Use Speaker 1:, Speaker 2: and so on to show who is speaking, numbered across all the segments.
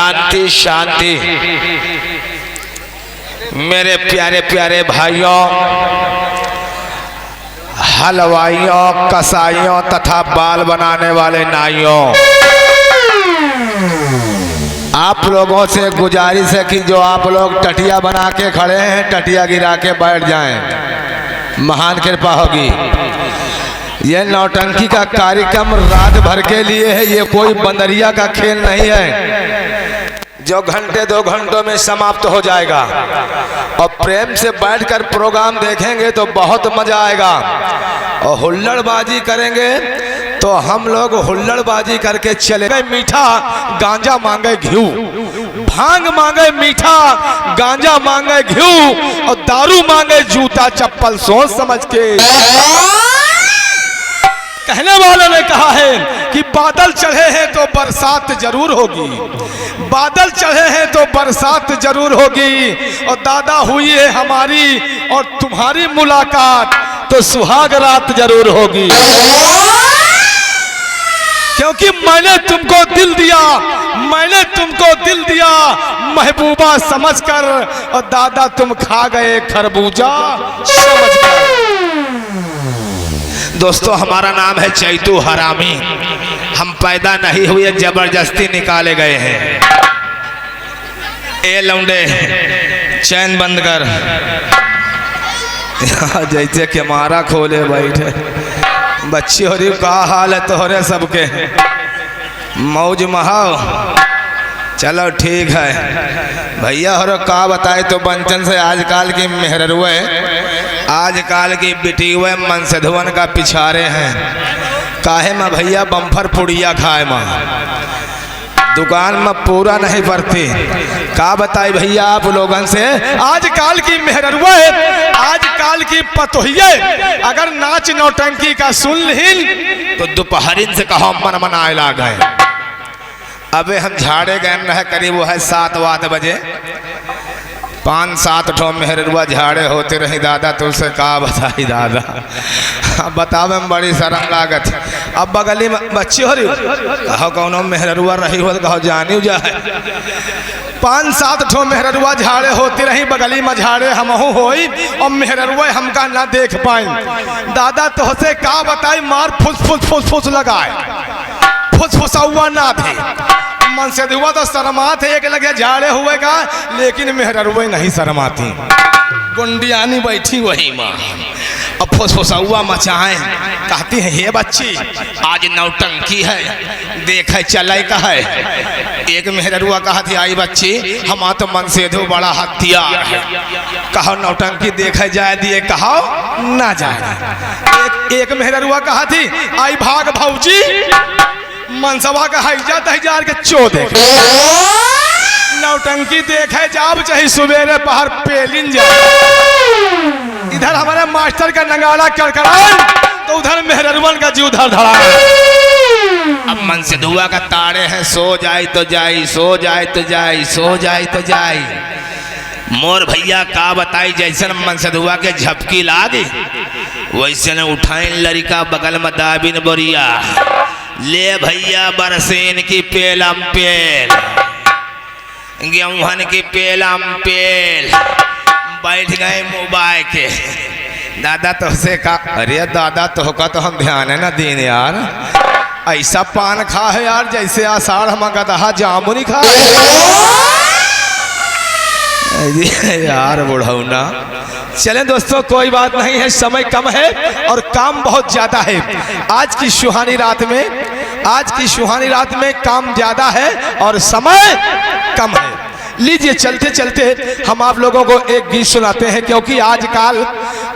Speaker 1: शांति शांति। मेरे प्यारे प्यारे भाइयों, हलवाइयों, कसाइयों तथा बाल बनाने वाले नाइयों, आप लोगों से गुजारिश है कि जो आप लोग टटिया बना के खड़े हैं, टटिया गिरा के बैठ जाएं, महान कृपा होगी। यह नौटंकी का कार्यक्रम रात भर के लिए है, ये कोई बंदरिया का खेल नहीं है जो घंटे 2 घंटों में समाप्त हो जाएगा। और प्रेम से बैठकर प्रोग्राम देखेंगे तो बहुत मजा आएगा। और हुल्लड़बाजी करेंगे तो हम लोग हुल्लड़बाजी करके चले गए। मीठा गांजा मांगे घी, भांग मांगे मीठा, गांजा मांगे घी, और दारू मांगे जूता चप्पल। सोच समझ के कहने वालों ने कहा है कि बादल चढ़े हैं तो बरसात जरूर होगी, बादल चढ़े हैं तो बरसात जरूर होगी। और दादा हुई है हमारी और तुम्हारी मुलाकात तो सुहाग रात जरूर होगी। क्योंकि मैंने तुमको दिल दिया, मैंने तुमको दिल दिया महबूबा समझकर, और दादा तुम खा गए खरबूजा समझकर। दोस्तों, हमारा नाम है चैतू हरामी। हम पैदा नहीं हुए, जबरदस्ती निकाले गए हैं। ए लौंडे, चैन बंद कर। जैसे कि हमारा खोले बैठे बच्ची हो रही। का हाल है तोहरे सबके? मौज महाओ। चलो ठीक है भैया। हो का बताए तो बंचन से आजकल की मेहरुए, आजकल की बिटियुए मनसधुवन का पिछारे हैं। काहे में भैया बम्फर पुड़िया खाए माँ, दुकान में पूरा नहीं पड़ती। का बताए भैया आप लोगन से, आजकल की मेहरुए, आजकल की पतोहिए अगर नाच नौटंकी का सुन लीन तो दोपहरिन से कहो मन मनाए ला गए। अबे हम झाड़े गए न है करीब वो है 7-8 बजे, 5-7 ठो मेहरुआ झाड़े होते रही दादा। तुझसे का बताई दादा, अब बतावे में बड़ी शर्म लागत। अब बगली में बच्ची हो रही, कहो कौनो मेहरुआ रही हो तो कहो जानी जाए। 5-7 ठो मेहरुआ झाड़े होती रही, बगली में झाड़े हमहू होई और मेहरुआ हमका ना देख पाई। दादा तुझसे का बताई, मार फुस फुस फुस फुस लगाए, फुसफुसा ना थे। मन से दुआ तो शर्मात है, एक लगे झाड़े हुए का, लेकिन मेहरुए नहीं शर्माती। गुंडियानी बैठी वही माँ, अब फुसफुसा मचाए, कहती है हे बच्ची आज नौटंकी है, देखे चले का है। एक मेहरुआ कहा थी आई बच्ची हम तो मन से दो बड़ा हथियार है, कहो नौटंकी देखे जाए दिए, कहो ना जाए। एक मेहरुआ कहा थी आई भाग भौजी, मनसभा का हैजा तहजार के चो देख। नौटंकी देखे जाब चाहे सुबेरे पहर पेलिन जाए। इधर हमारे मास्टर का नगाड़ा करकरान तो उधर मेहरुवन का जीव धड़ धड़ा। अब मन से दुआ का ताड़े हैं, सो जाए तो जाई, सो जाए तो जाई, सो जाए तो जाई। मोर भैया का बताई, जैसे मन से दुआ के झपकी लागी वैसे न उठाई लड़का बगल में दाबिन बोरिया, ले भैया बरसीन की पेलम पेल, गेहूं की पेलम पेल। बैठ गए मोबाइल के। दादा तुझसे का, अरे दादा तुहका तो हम ध्यान है ना दीन यार, ऐसा पान खा है यार जैसे आषाढ़ में गदहा जामुनी खा यार बुढ़ौना। चलें दोस्तों कोई बात नहीं है, समय कम है और काम बहुत ज्यादा है। आज की सुहानी रात में, आज की सुहानी रात में काम ज्यादा है और समय कम है। लीजिए चलते चलते हम आप लोगों को एक गीत सुनाते हैं, क्योंकि आजकल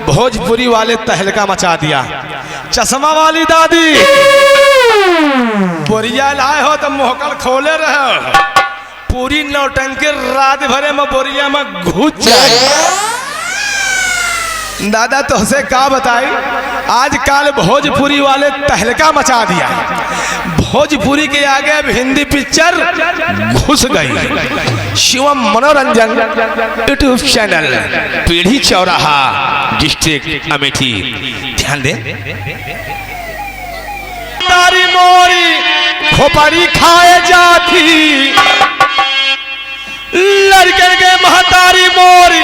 Speaker 1: भोजपुरी वाले तहलका मचा दिया। चश्मा वाली दादी बोरिया लाए हो तो मोहकल खोले रहे, पूरी नौटंकी रात भरे में बोरिया में घुस जाए। दादा तुझसे का बताई, आजकल भोजपुरी वाले तहलका मचा दिया। भोजपुरी के आगे अब हिंदी पिक्चर घुस गई। शिवम मनोरंजन यूट्यूब चैनल, पीढ़ी चौराहा, डिस्ट्रिक्ट अमेठी। ध्यान दें। तारी मोरी खोपड़ी खाए जाती लड़कन के महतारी मोरी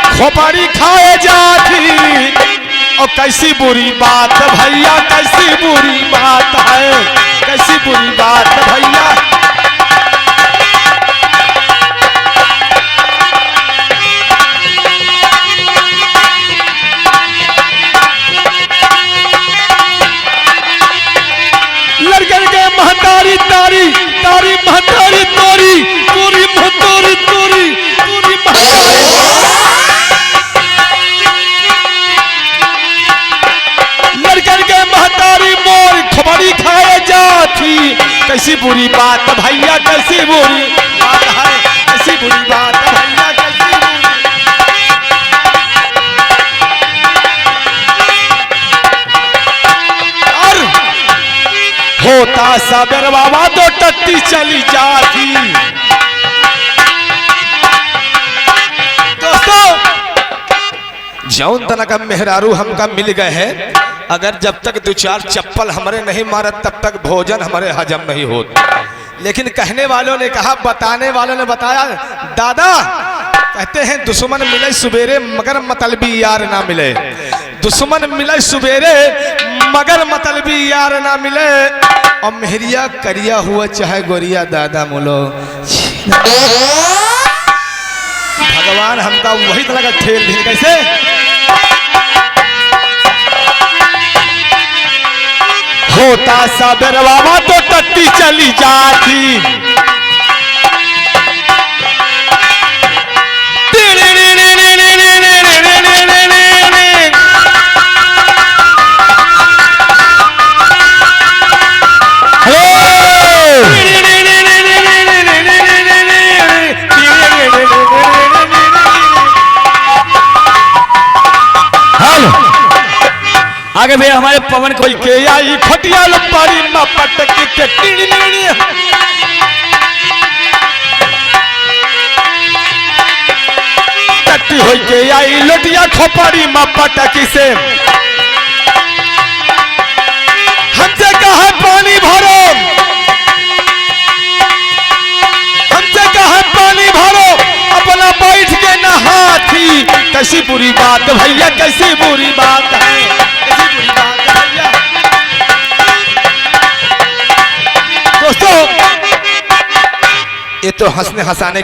Speaker 1: खोपड़ी खाए जाती। और कैसी बुरी बात भैया, कैसी बुरी बात है, कैसी बुरी बात भैया। लड़कन के महतारी तारी तारी महतारी तोरी तोरी महतारी तोरी तोरी महतारी। लड़कन के महतारी मोर खोपड़ी खाए जाती। कैसी बुरी बात भैया, कैसी बुरी बात है, कैसी बुरी बात भैया, कैसी बुरी। और होता साबर बाबा तो टट्टी चली जाती। दोस्तों जौन तना का मेहरारू हमका मिल गए हैं, अगर जब तक दो चार चप्पल हमारे नहीं मारत तब तक भोजन हमारे हजम नहीं होता। लेकिन कहने वालों ने कहा, बताने वालों ने बताया, दादा कहते हैं दुश्मन मिले सुबेरे मगर मतलबी यार ना मिले। दुश्मन मिले सुबेरे मगर मतलबी यार ना मिले। और मेहरिया करिया हुआ चाहे गोरिया दादा मोलो। भगवान हमका वही तरह का खेल दिन कैसे। होता साबर बाबा तो टट्टी चली जाती। आगे भी हमारे पवन कोई के आई खटिया लपारी मां पटक के टट्टी हो के आई लोटिया खोपड़ी मां पटक से। हमसे कहा पानी भरो, हमसे कहा पानी भरो, अपना बैठ के नहाती। कैसी बुरी बात भैया, कैसी बुरी बात है, कैसी बुरी बात है भैया। दोस्तों ये तो हंसने हंसाने